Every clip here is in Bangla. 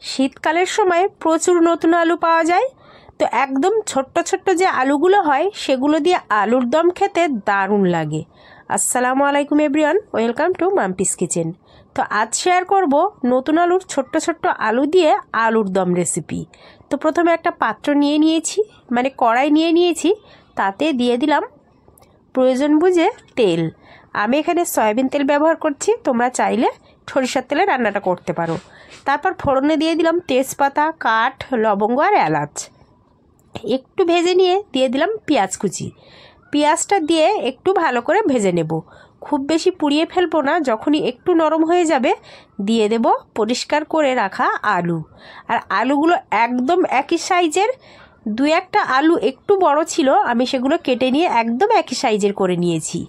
শীতকালের সময় প্রচুর নতুন আলু পাওয়া যায়। তো একদম ছোট্ট ছোট্ট যে আলুগুলো হয় সেগুলো দিয়ে আলুর দম খেতে দারুণ লাগে। আসসালামু আলাইকুম everyone, welcome to Mampi's kitchen. তো আজ শেয়ার করব নতুন আলুর ছোট্ট ছোট্ট আলু দিয়ে আলুর দম রেসিপি। তো প্রথমে একটা পাত্র নিয়ে নিয়েছি, মানে কড়াই নিয়ে নিয়েছি, তাতে দিয়ে দিলাম প্রয়োজন বুঝে তেল। আমি এখানে সয়াবিন তেল ব্যবহার করছি, তোমরা চাইলে সরিষার তেলে রান্নাটা করতে পারো। তারপর ফোড়নে দিয়ে দিলাম তেজপাতা, কাঠ, লবঙ্গ আর এলাচ। একটু ভেজে নিয়ে দিয়ে দিলাম পেঁয়াজ কুচি। পেঁয়াজটা দিয়ে একটু ভালো করে ভেজে নেব, খুব বেশি পুড়িয়ে ফেলবো না। যখনই একটু নরম হয়ে যাবে দিয়ে দেব পরিষ্কার করে রাখা আলু। আর আলুগুলো একদম একই সাইজের, দু একটা আলু একটু বড় ছিল, আমি সেগুলো কেটে নিয়ে একদম একই সাইজের করে নিয়েছি।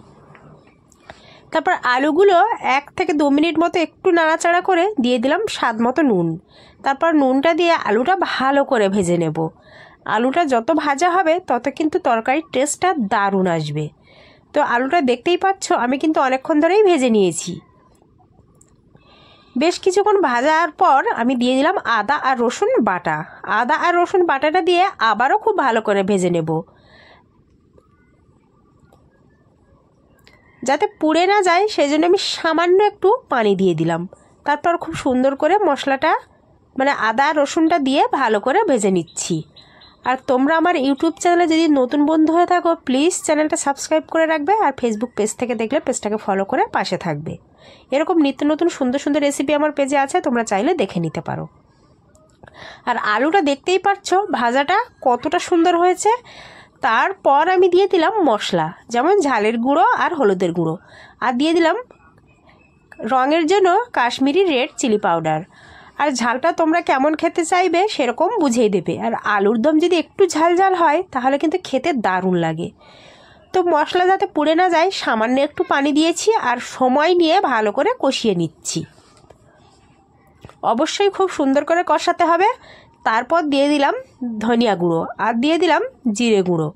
তারপর আলুগুলো 1 থেকে 2 মিনিট মতো একটু নাড়াচাড়া করে দিয়ে দিলাম স্বাদ মতো নুন। তারপর নুনটা দিয়ে আলুটা ভালো করে ভেজে নেব। আলুটা যত ভাজা হবে তত কিন্তু তরকারির টেস্টটা দারুণ আসবে। তো আলুটা দেখতেই পাচ্ছ আমি কিন্তু অনেকক্ষণ ধরেই ভেজে নিয়েছি। বেশ কিছুক্ষণ ভাজার পর আমি দিয়ে দিলাম আদা আর রসুন বাটা। আদা আর রসুন বাটাটা দিয়ে আবারও খুব ভালো করে ভেজে নেব, যাতে পুড়ে না যায় সেই জন্য আমি সামান্য একটু পানি দিয়ে দিলাম। তারপর খুব সুন্দর করে মশলাটা, মানে আদা রসুনটা দিয়ে ভালো করে ভেজে নিচ্ছি। আর তোমরা আমার ইউটিউব চ্যানেলে যদি নতুন বন্ধু হয়ে থাকো প্লিজ চ্যানেলটা সাবস্ক্রাইব করে রাখবে, আর ফেসবুক পেজ থেকে দেখলে পেজটাকে ফলো করে পাশে থাকবে। এরকম নিত্য নতুন সুন্দর সুন্দর রেসিপি আমার পেজে আছে, তোমরা চাইলে দেখে নিতে পারো। আর আলুটা দেখতেই পাচ্ছ ভাজাটা কতটা সুন্দর হয়েছে। তারপর আমি দিয়ে দিলাম মশলা, যেমন ঝালের গুঁড়ো আর হলুদের গুঁড়ো, আর দিয়ে দিলাম রঙের জন্য কাশ্মীরি রেড চিলি পাউডার। আর ঝালটা তোমরা কেমন খেতে চাইবে সেরকম বুঝিয়ে দেবে। আর আলুর দম যদি একটু ঝাল ঝাল হয় তাহলে কিন্তু খেতে দারুণ লাগে। তো মশলা যাতে পুড়ে না যায় সামান্য একটু পানি দিয়েছি, আর সময় নিয়ে ভালো করে কষিয়ে নিচ্ছি। অবশ্যই খুব সুন্দর করে কষাতে হবে। তারপর দিয়ে দিলাম ধনিয়া গুঁড়ো আর দিয়ে দিলাম জিরে গুঁড়ো।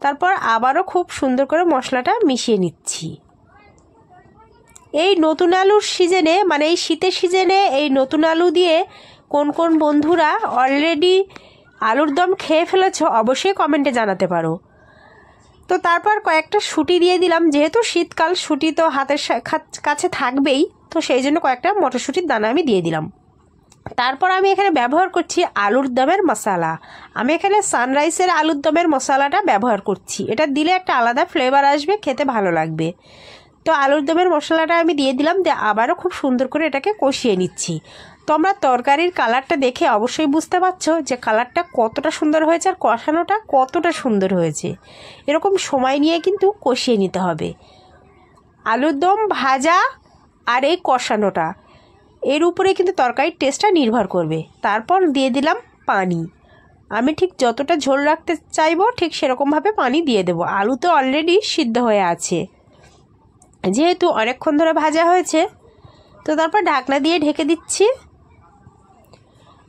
তারপর আবারও খুব সুন্দর করে মশলাটা মিশিয়ে নিচ্ছি। এই নতুন আলুর সিজনে, মানে এই শীতের সিজনে এই নতুন আলু দিয়ে কোন কোন বন্ধুরা অলরেডি আলুর দম খেয়ে ফেলেছো অবশ্যই কমেন্টে জানাতে পারো। তো তারপর কয়েকটা শুঁটি দিয়ে দিলাম, যেহেতু শীতকাল শুঁটি তো হাতের কাছে থাকবেই, তো সেই জন্য কয়েকটা মটরশুঁটির দানা আমি দিয়ে দিলাম। তারপর আমি এখানে ব্যবহার করছি আলুর দমের মশলা। আমি এখানে সানরাইসের আলুর দমের মশলাটা ব্যবহার করছি, এটা দিলে একটা আলাদা ফ্লেভার আসবে, খেতে ভালো লাগবে। তো আলুর দমের মশলাটা আমি দিয়ে দিলাম, দিয়ে আবারও খুব সুন্দর করে এটাকে কষিয়ে নিচ্ছি। তোমরা তরকারির কালারটা দেখে অবশ্যই বুঝতে পারছো যে কালারটা কতটা সুন্দর হয়েছে আর কষানোটা কতটা সুন্দর হয়েছে। এরকম সময় নিয়ে কিন্তু কষিয়ে নিতে হবে। আলুর দম ভাজা আর এই কষানোটা, এর উপরে কিন্তু তরকারির টেস্টটা নির্ভর করবে। তারপর দিয়ে দিলাম পানি। আমি ঠিক যতটা ঝোল রাখতে চাইবো ঠিক সেরকমভাবে পানি দিয়ে দেবো। আলু তো অলরেডি সিদ্ধ হয়ে আছে, যেহেতু অনেকক্ষণ ধরে ভাজা হয়েছে। তো তারপর ঢাকনা দিয়ে ঢেকে দিচ্ছি।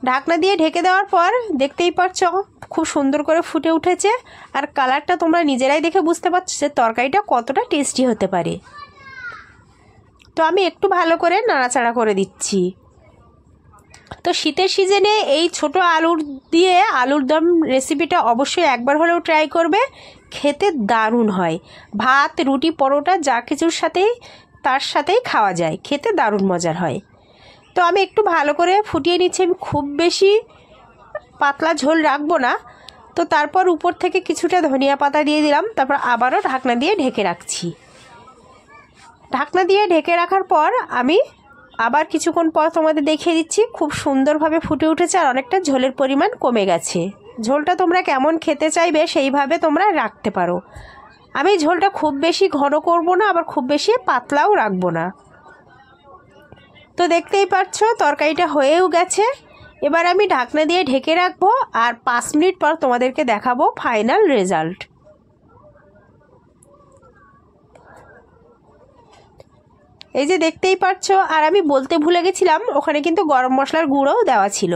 ঢাকনা দিয়ে ঢেকে দেওয়ার পর দেখতেই পাচ্ছ খুব সুন্দর করে ফুটে উঠেছে। আর কালারটা তোমরা নিজেরাই দেখে বুঝতে পারছো যে তরকারিটা কতটা টেস্টি হতে পারে। তো আমি একটু ভালো করে নাড়াচাড়া করে দিচ্ছি। তো শীতের সিজনে এই ছোট আলুর দিয়ে আলুর দম রেসিপিটা অবশ্যই একবার হলেও ট্রাই করবে, খেতে দারুণ হয়। ভাত, রুটি, পরোটা যা কিছুর সাথেই তার সাথেই খাওয়া যায়, খেতে দারুণ মজার হয়। তো আমি একটু ভালো করে ফুটিয়ে নিচ্ছি, আমি খুব বেশি পাতলা ঝোল রাখবো না। তো তারপর উপর থেকে কিছুটা ধনিয়া পাতা দিয়ে দিলাম। তারপর আবারও ঢাকনা দিয়ে ঢেকে রাখছি। ঢাকনা দিয়ে ঢেকে রাখার পর আমি আবার কিছুক্ষণ পর তোমাদের দেখিয়ে দিচ্ছি, খুব সুন্দরভাবে ফুটে উঠেছে আর অনেকটা ঝোলের পরিমাণ কমে গেছে। ঝোলটা তোমরা কেমন খেতে চাইবে সেইভাবে তোমরা রাখতে পারো। আমি ঝোলটা খুব বেশি ঘন করব না, আবার খুব বেশি পাতলাও রাখবো না। তো দেখতেই পাচ্ছ তরকারিটা হয়েও গেছে। এবার আমি ঢাকনা দিয়ে ঢেকে রাখবো, আর 5 মিনিট পর তোমাদেরকে দেখাবো ফাইনাল রেজাল্ট। এই যে দেখতেই পাচ্ছ, আর আমি বলতে ভুলে গেছিলাম ওখানে কিন্তু গরম মশলার গুঁড়োও দেওয়া ছিল।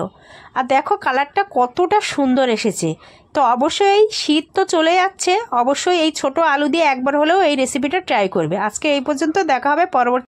আর দেখো কালারটা কতটা সুন্দর এসেছে। তো অবশ্যই শীত তো চলে যাচ্ছে, অবশ্যই এই ছোট আলু দিয়ে একবার হলেও এই রেসিপিটা ট্রাই করবে। আজকে এই পর্যন্ত, দেখা হবে পরবর্তী